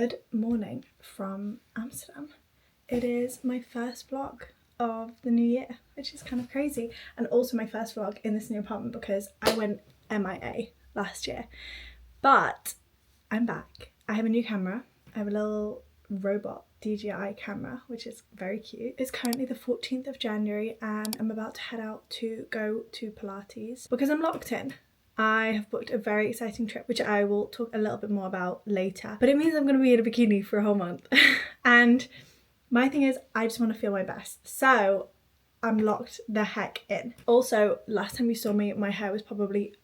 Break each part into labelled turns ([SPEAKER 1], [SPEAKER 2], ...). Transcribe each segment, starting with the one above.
[SPEAKER 1] Good morning from Amsterdam. It is my first vlog of the new year, which is kind of crazy, and also my first vlog in this new apartment because I went MIA last year. But I'm back. I have a new camera. I have a little robot DJI camera, which is very cute. It's currently the 14th of January and I'm about to head out to go to Pilates because I'm locked in. I have booked a very exciting trip, which I will talk a little bit more about later. But it means I'm going to be in a bikini for a whole month. And my thing is, I just want to feel my best. So I'm locked the heck in. Also, last time you saw me, my hair was probably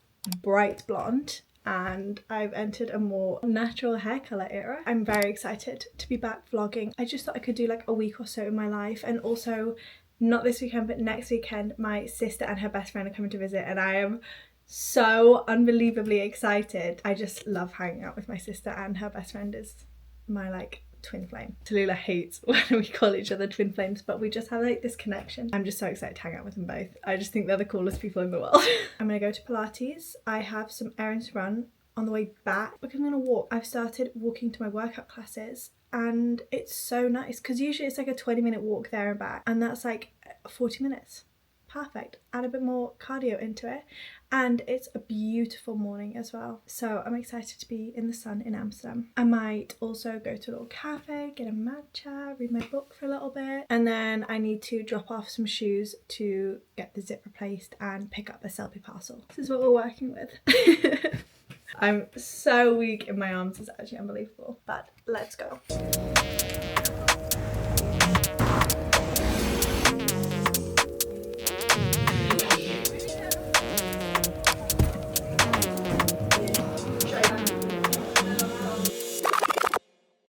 [SPEAKER 1] bright blonde. And I've entered a more natural hair colour era. I'm very excited to be back vlogging. I just thought I could do like a week or so in my life, and also not this weekend but next weekend my sister and her best friend are coming to visit and I am so unbelievably excited. I just love hanging out with my sister, and her best friend is my like twin flame. Tallulah hates when we call each other twin flames, but we just have like this connection. I'm just so excited to hang out with them both. I just think they're the coolest people in the world. I'm gonna go to Pilates. I have some errands to run on the way back because I'm gonna walk. I've started walking to my workout classes and it's so nice because usually it's like a 20-minute walk there and back, and that's like 40 minutes. Perfect. Add a bit more cardio into it, and it's a beautiful morning as well, so I'm excited to be in the sun in Amsterdam. I might also go to a little cafe, get a matcha, read my book for a little bit, and then I need to drop off some shoes to get the zip replaced and pick up a selfie parcel. This is what we're working with. I'm so weak in my arms, it's actually unbelievable, but let's go.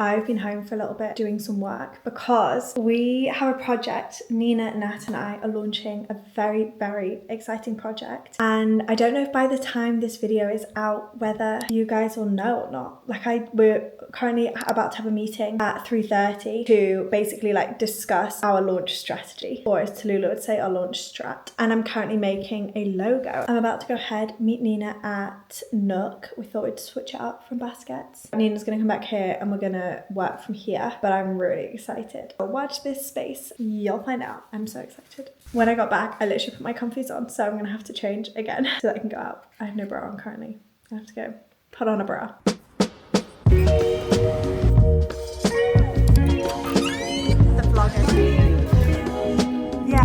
[SPEAKER 1] I've been home for a little bit doing some work because we have a project. Nina, Nat and I are launching a very, very exciting project, and I don't know if by the time this video is out whether you guys will know or not. Like we're currently about to have a meeting at 3:30 to basically like discuss our launch strategy, or as Tallulah would say, our launch strat. And I'm currently making a logo. I'm about to go ahead, meet Nina at Nook. We thought we'd switch it up from baskets. Nina's gonna come back here and we're gonna work from here, but I'm really excited. Watch this space, you'll find out. I'm so excited. When I got back, I literally put my comfies on, so I'm gonna have to change again so that I can go out. I have no bra on currently. I have to go put on a bra. The vlogger. Yeah.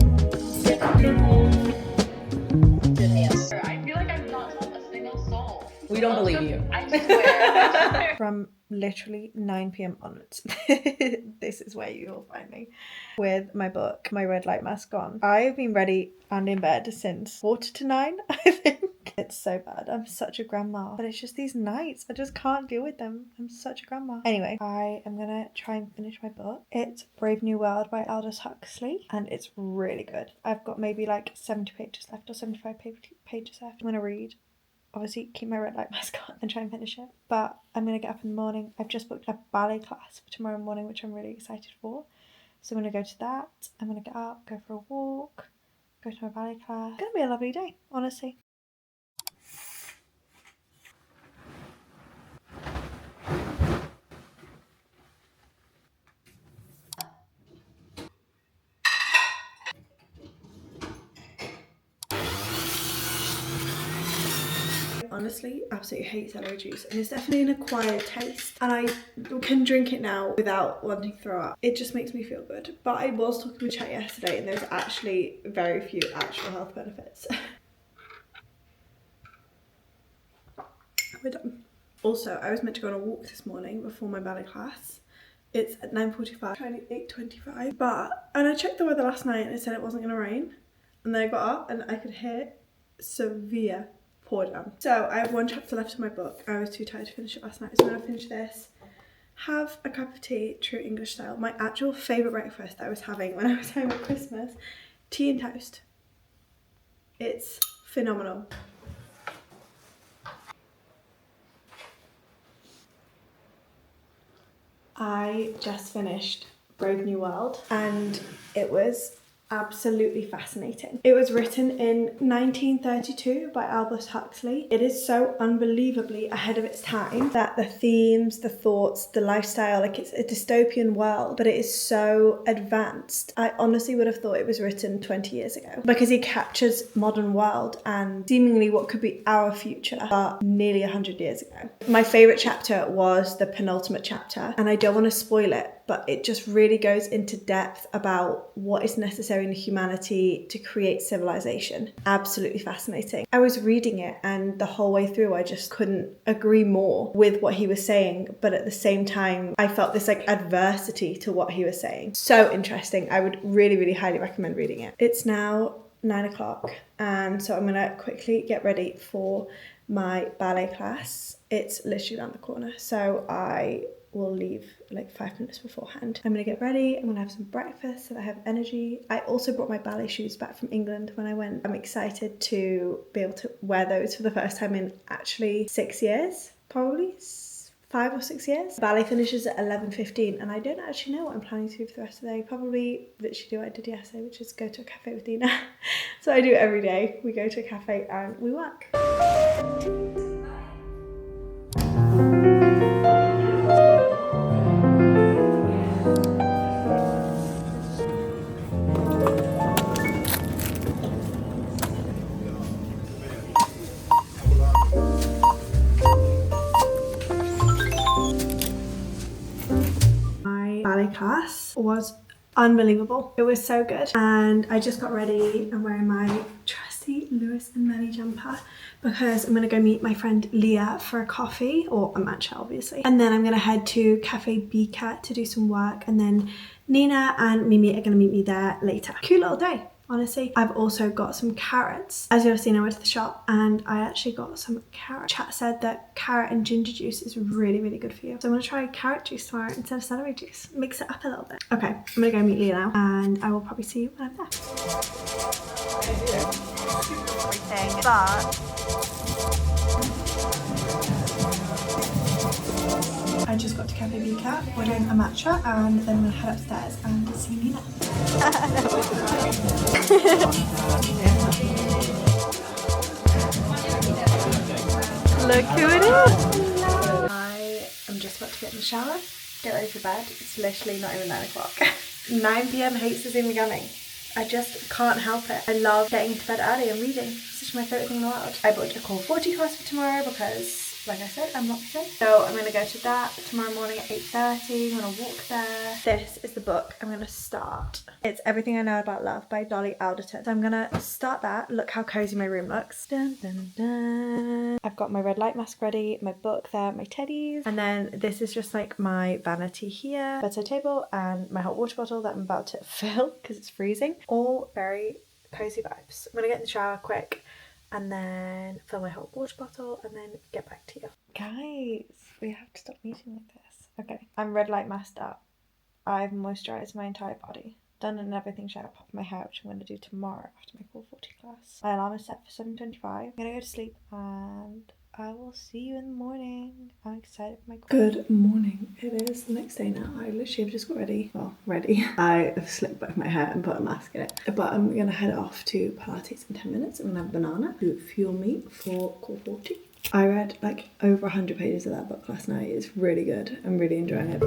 [SPEAKER 2] I feel like I've not told a single soul.
[SPEAKER 3] We don't believe you.
[SPEAKER 2] I swear.
[SPEAKER 1] From literally 9 p.m. onwards, this is where you will find me with my book, my red light mask on. I've been ready and in bed since 8:45, I think. It's so bad. I'm such a grandma, but it's just these nights. I just can't deal with them. I'm such a grandma. Anyway, I am gonna try and finish my book. It's Brave New World by Aldous Huxley, and it's really good. I've got maybe like 70 pages left or 75 pages left. I'm gonna read. Obviously keep my red light mask on and try and finish it, but I'm gonna get up in the morning. I've just booked a ballet class for tomorrow morning, which I'm really excited for, so I'm gonna go to that. I'm gonna get up, go for a walk, go to my ballet class. It's gonna be a lovely day, honestly. Honestly absolutely hate celery juice, and it's definitely an acquired taste, and I can drink it now without wanting to throw up. It just makes me feel good. But I was talking with chat yesterday and there's actually very few actual health benefits. We're done. Also, I was meant to go on a walk this morning before my ballet class. It's at 9:45, currently 8:25, and I checked the weather last night and it said it wasn't going to rain, and then I got up and I could hear severe pour down. So I have one chapter left of my book. I was too tired to finish it last night, so I'm gonna finish this, have a cup of tea, true English style. My actual favourite breakfast that I was having when I was home at Christmas, tea and toast. It's phenomenal. I just finished Brave New World and it was absolutely fascinating. It was written in 1932 by Aldous Huxley. It is so unbelievably ahead of its time that the themes, the thoughts, the lifestyle, like it's a dystopian world, but it is so advanced. I honestly would have thought it was written 20 years ago because he captures modern world and seemingly what could be our future, but nearly 100 years ago. My favorite chapter was the penultimate chapter, and I don't want to spoil it, but it just really goes into depth about what is necessary in humanity to create civilization. Absolutely fascinating. I was reading it and the whole way through I just couldn't agree more with what he was saying, but at the same time I felt this like adversity to what he was saying. So interesting. I would really, really highly recommend reading it. It's now 9 o'clock and so I'm gonna quickly get ready for my ballet class. It's literally around the corner, so I will leave like 5 minutes beforehand. I'm gonna get ready, I'm gonna have some breakfast so that I have energy. I also brought my ballet shoes back from England when I went. I'm excited to be able to wear those for the first time in actually 6 years, probably 5 or 6 years. Ballet finishes at 11:15 and I don't actually know what I'm planning to do for the rest of the day. Probably literally do what I did yesterday, which is go to a cafe with Dina. So I do it every day. We go to a cafe and we work. My ballet class was unbelievable. It was so good. And I just got ready. I'm wearing my trusty Lewis and Melly jumper because I'm gonna go meet my friend Leah for a coffee, or a matcha obviously. And then I'm gonna head to Cafe BCAT to do some work, and then Nina and Mimi are gonna meet me there later. Cute little day. Honestly, I've also got some carrots. As you've seen, I went to the shop and I actually got some carrot. Chat said that carrot and ginger juice is really, really good for you. So I'm gonna try carrot juice tomorrow instead of celery juice. Mix it up a little bit. Okay, I'm gonna go meet Leah now and I will probably see you when I'm there. Everything, but I just got to Cafe BCAT, ordering a matcha, and then I'm gonna head upstairs and see Nina. Look who it is! I am just about to get in the shower, get ready for bed. It's literally not even 9 o'clock. 9 p.m. hates us in beginning. I just can't help it. I love getting into bed early and reading. It's just my favourite thing in the world. I booked a Call 40 class for tomorrow because, like I said, I'm not sick. So I'm gonna go to that tomorrow morning at 8:30. I'm gonna walk there. This is the book I'm gonna start. It's Everything I Know About Love by Dolly Alderton. So I'm gonna start that. Look how cozy my room looks. Dun, dun, dun. I've got my red light mask ready, my book there, my teddies. And then this is just like my vanity here, bedside table, and my hot water bottle that I'm about to fill because it's freezing. All very cozy vibes. I'm gonna get in the shower quick and then fill my hot water bottle and then get back to you. Guys, we have to stop meeting like this. Okay, I'm red light masked up. I've moisturised my entire body. Done an everything shower, pop my hair, which I'm going to do tomorrow after my Call 40 class. My alarm is set for 7:25. I'm going to go to sleep and I will see you in the morning. I'm excited for my call. Good morning. It is the next day now. I literally have just got ready. Well, ready. I have slicked back my hair and put a mask in it. But I'm going to head off to Pilates in 10 minutes. I'm going to have a banana to fuel me for Call 40. I read like over 100 pages of that book last night. It's really good. I'm really enjoying it.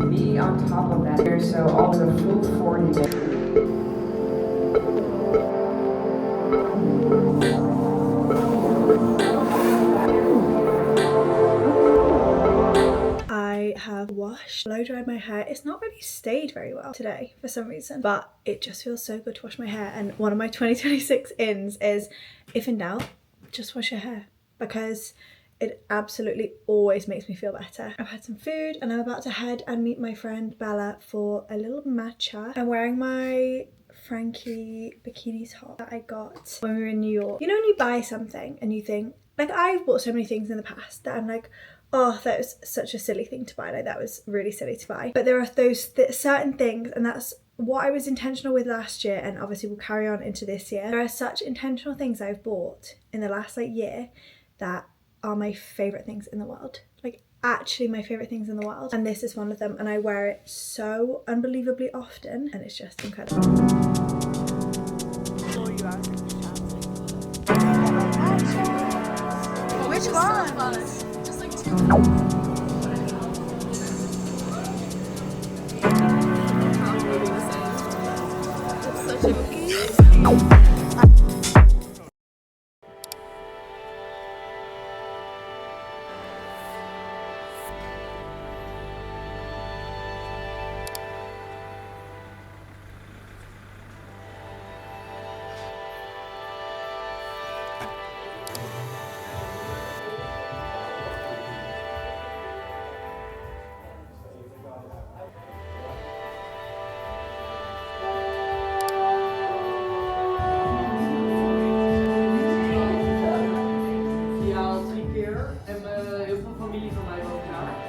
[SPEAKER 3] Be on top of that here, so all the full 40 days.
[SPEAKER 1] I have washed, blow dried my hair. It's not really stayed very well today for some reason, but it just feels so good to wash my hair. And one of my 2026 ins is, if in doubt, just wash your hair, because it absolutely always makes me feel better. I've had some food and I'm about to head and meet my friend Bella for a little matcha. I'm wearing my Frankie bikini top that I got when we were in New York. You know when you buy something and you think, like I've bought so many things in the past that I'm like, oh, that was such a silly thing to buy. Like that was really silly to buy. But there are those certain things, and that's what I was intentional with last year, and obviously will carry on into this year. There are such intentional things I've bought in the last like year that are my favourite things in the world. Like actually my favourite things in the world, and this is one of them, and I wear it so unbelievably often and it's just incredible.
[SPEAKER 4] Which one? Just like two.
[SPEAKER 3] Ja, 3 keer. En heel veel familie van mij woont daar.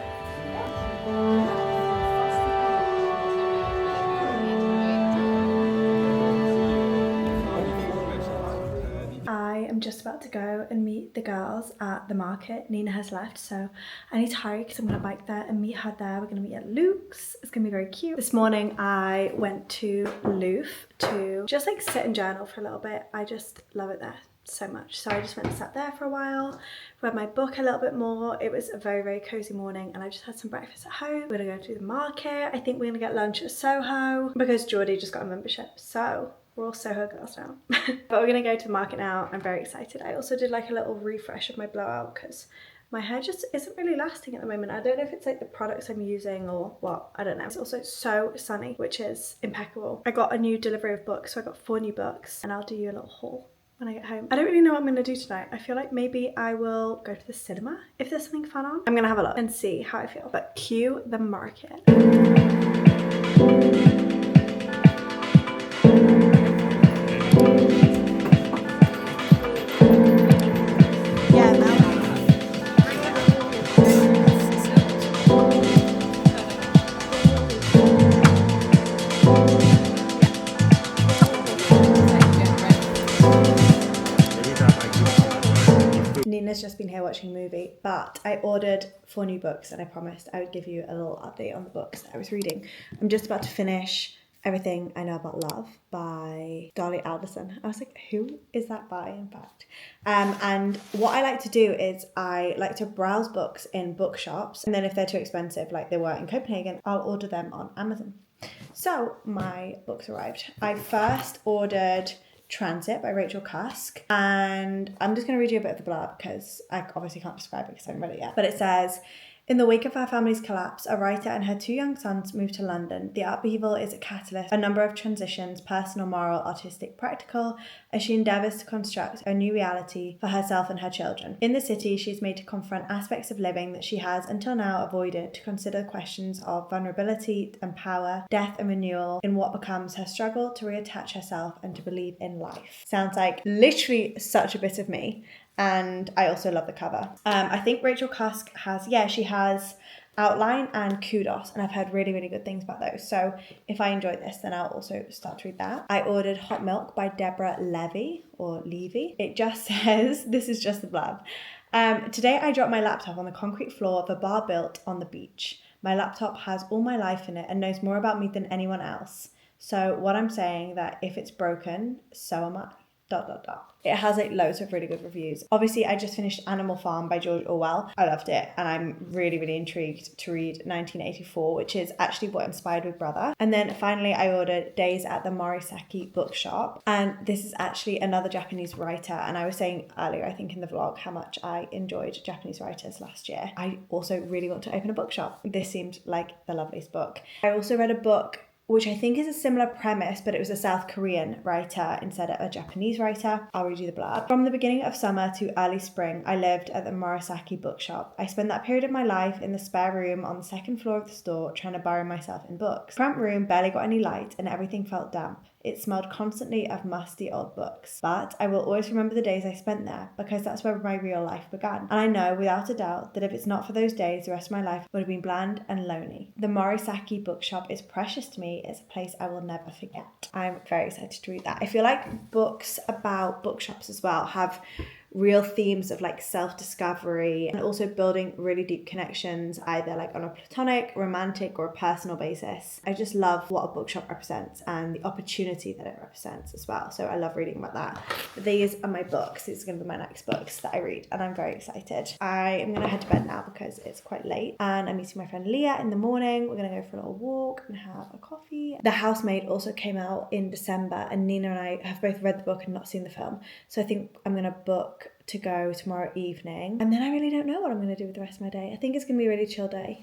[SPEAKER 1] I am just about to go and meet the girls at the market. Nina has left, so I need to hurry because I'm going to bike there and meet her there. We're going to meet at Luke's. It's going to be very cute. This morning I went to Louvre to just like sit and journal for a little bit. I just love it there so much. So I just went and sat there for a while, read my book a little bit more. It was a very, very cozy morning and I just had some breakfast at home. We're gonna go to the market. I think we're gonna get lunch at Soho because Geordie just got a membership. So we're all Soho girls now. But we're gonna go to the market now. I'm very excited. I also did like a little refresh of my blowout because my hair just isn't really lasting at the moment. I don't know if it's like the products I'm using or what, I don't know. It's also so sunny, which is impeccable. I got a new delivery of books, so I got 4 new books and I'll do you a little haul when I get home. I don't really know what I'm gonna do tonight. I feel like maybe I will go to the cinema if there's something fun on. I'm gonna have a look and see how I feel. But cue the market. Nina's just been here watching a movie, but I ordered 4 new books and I promised I would give you a little update on the books that I was reading. I'm just about to finish Everything I Know About Love by Dolly Alderson. I was like, who is that by, in fact? And what I like to do is I like to browse books in bookshops, and then if they're too expensive, like they were in Copenhagen, I'll order them on Amazon. So my books arrived. I first ordered Transit by Rachel Cusk, and I'm just going to read you a bit of the blurb because I obviously can't describe it because I haven't read it yet. But it says, in the wake of her family's collapse, a writer and her 2 young sons moved to London. The upheaval is a catalyst, a number of transitions, personal, moral, artistic, practical, as she endeavours to construct a new reality for herself and her children. In the city, she is made to confront aspects of living that she has until now avoided, to consider questions of vulnerability and power, death and renewal, in what becomes her struggle to reattach herself and to believe in life. Sounds like literally such a bit of me. And I also love the cover. I think Rachel Cusk she has Outline and Kudos, and I've heard really, really good things about those. So if I enjoy this, then I'll also start to read that. I ordered Hot Milk by Deborah Levy, or Levy. It just says, this is just the blurb. Today I dropped my laptop on the concrete floor of a bar built on the beach. My laptop has all my life in it and knows more about me than anyone else. So what I'm saying that if it's broken, so am I. ... It has like loads of really good reviews. Obviously, I just finished Animal Farm by George Orwell. I loved it, and I'm really, really intrigued to read 1984, which is actually what inspired Big Brother. And then finally, I ordered Days at the Morisaki Bookshop, and this is actually another Japanese writer. And I was saying earlier, I think in the vlog, how much I enjoyed Japanese writers last year. I also really want to open a bookshop. This seemed like the loveliest book. I also read a book which I think is a similar premise, but it was a South Korean writer instead of a Japanese writer. I'll read you the blurb. From the beginning of summer to early spring, I lived at the Morisaki bookshop. I spent that period of my life in the spare room on the 2nd floor of the store, trying to bury myself in books. The front room barely got any light and everything felt damp. It smelled constantly of musty old books. But I will always remember the days I spent there because that's where my real life began. And I know without a doubt that if it's not for those days, the rest of my life would have been bland and lonely. The Morisaki bookshop is precious to me. It's a place I will never forget. I'm very excited to read that. I feel like books about bookshops as well have real themes of like self-discovery and also building really deep connections, either like on a platonic, romantic, or a personal basis. I just love what a bookshop represents and the opportunity that it represents as well. So I love reading about that. These are my books. These are going to be my next books that I read, and I'm very excited. I am going to head to bed now because it's quite late, and I'm meeting my friend Leah in the morning. We're going to go for a little walk and have a coffee. The Housemaid also came out in December, and Nina and I have both read the book and not seen the film. So I think I'm going to book to go tomorrow evening, and then I really don't know what I'm going to do with the rest of my day. I think it's going to be a really chill day.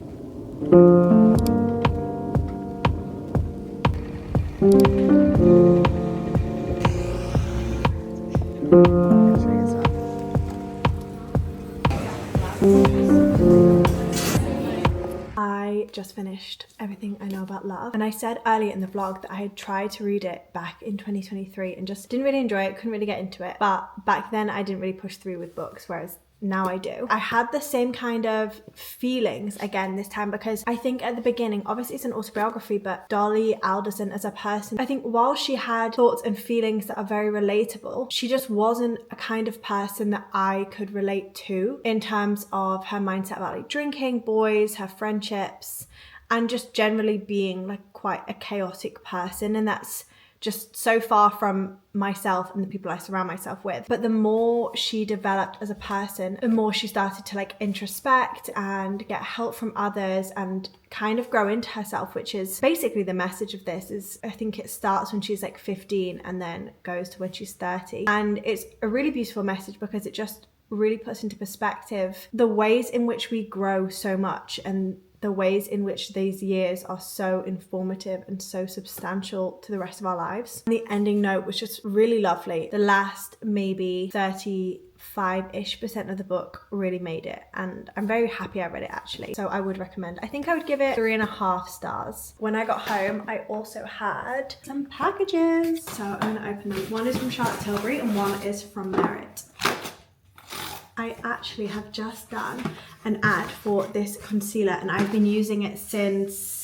[SPEAKER 1] I just finished Everything I Know About Love, and I said earlier in the vlog that I had tried to read it back in 2023 and just didn't really enjoy it, couldn't really get into it. But back then I didn't really push through with books, whereas now I do. I had the same kind of feelings again this time, because I think at the beginning, obviously it's an autobiography, but Dolly Alderson as a person, I think while she had thoughts and feelings that are very relatable, she just wasn't a kind of person that I could relate to in terms of her mindset about like drinking, boys, her friendships, and just generally being like quite a chaotic person. And that's just so far from myself and the people I surround myself with. But the more she developed as a person, the more she started to like introspect and get help from others and kind of grow into herself, which is basically the message of this. Is I think it starts when she's like 15 and then goes to when she's 30. And it's a really beautiful message because it just really puts into perspective the ways in which we grow so much and the ways in which these years are so informative and so substantial to the rest of our lives. And the ending note was just really lovely. The last maybe 35-ish% of the book really made it, and I'm very happy I read it actually. So I would recommend. I think I would give it 3.5 stars. When I got home, I also had some packages. So I'm gonna open them. One is from Charlotte Tilbury and one is from Merit. I actually have just done an ad for this concealer, and I've been using it since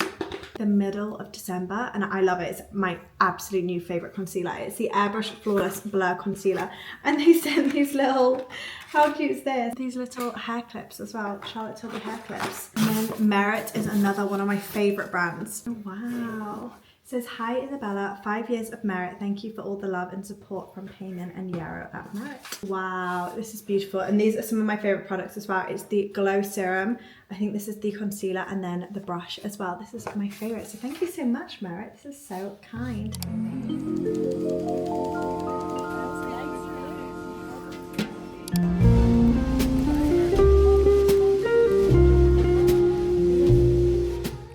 [SPEAKER 1] the middle of December, and I love it. It's my absolute new favorite concealer. It's the Airbrush Flawless Blur Concealer, and they sent these little, how cute is this? These little hair clips as well, Charlotte Tilbury hair clips. And then Merit is another one of my favorite brands. Oh, wow. It says, "Hi Isabella, 5 years of Merit. Thank you for all the love and support from Payman and Yarrow at Merit." Wow, this is beautiful. And these are some of my favorite products as well. It's the Glow Serum. I think this is the concealer, and then the brush as well. This is my favorite. So thank you so much, Merit. This is so kind.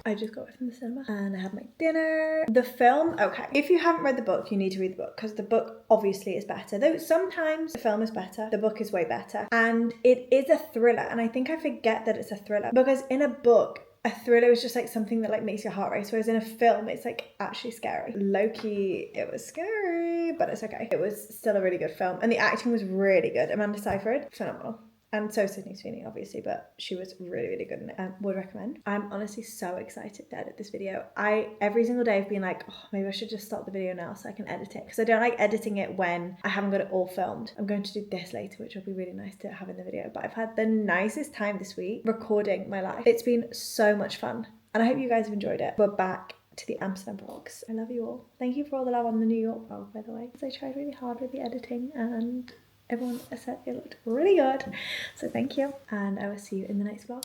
[SPEAKER 1] I just got away from the cinema and I had my dinner. The film, okay. If you haven't read the book, you need to read the book because the book obviously is better. Though sometimes the film is better, the book is way better. And it is a thriller, and I think I forget that it's a thriller because in a book, a thriller is just like something that like makes your heart race, whereas in a film, it's like actually scary. Low-key, it was scary, but it's okay. It was still a really good film, and the acting was really good. Amanda Seyfried, phenomenal. And so Sydney Sweeney, obviously, but she was really, really good in it. Would recommend. I'm honestly so excited to edit this video. Every single day I've been like, oh, maybe I should just stop the video now so I can edit it, because I don't like editing it when I haven't got it all filmed. I'm going to do this later, which will be really nice to have in the video. But I've had the nicest time this week recording my life. It's been so much fun, and I hope you guys have enjoyed it. We're back to the Amsterdam vlogs. I love you all. Thank you for all the love on the New York vlog, by the way, because I tried really hard with the editing and everyone said it looked really good. So thank you, and I will see you in the next vlog.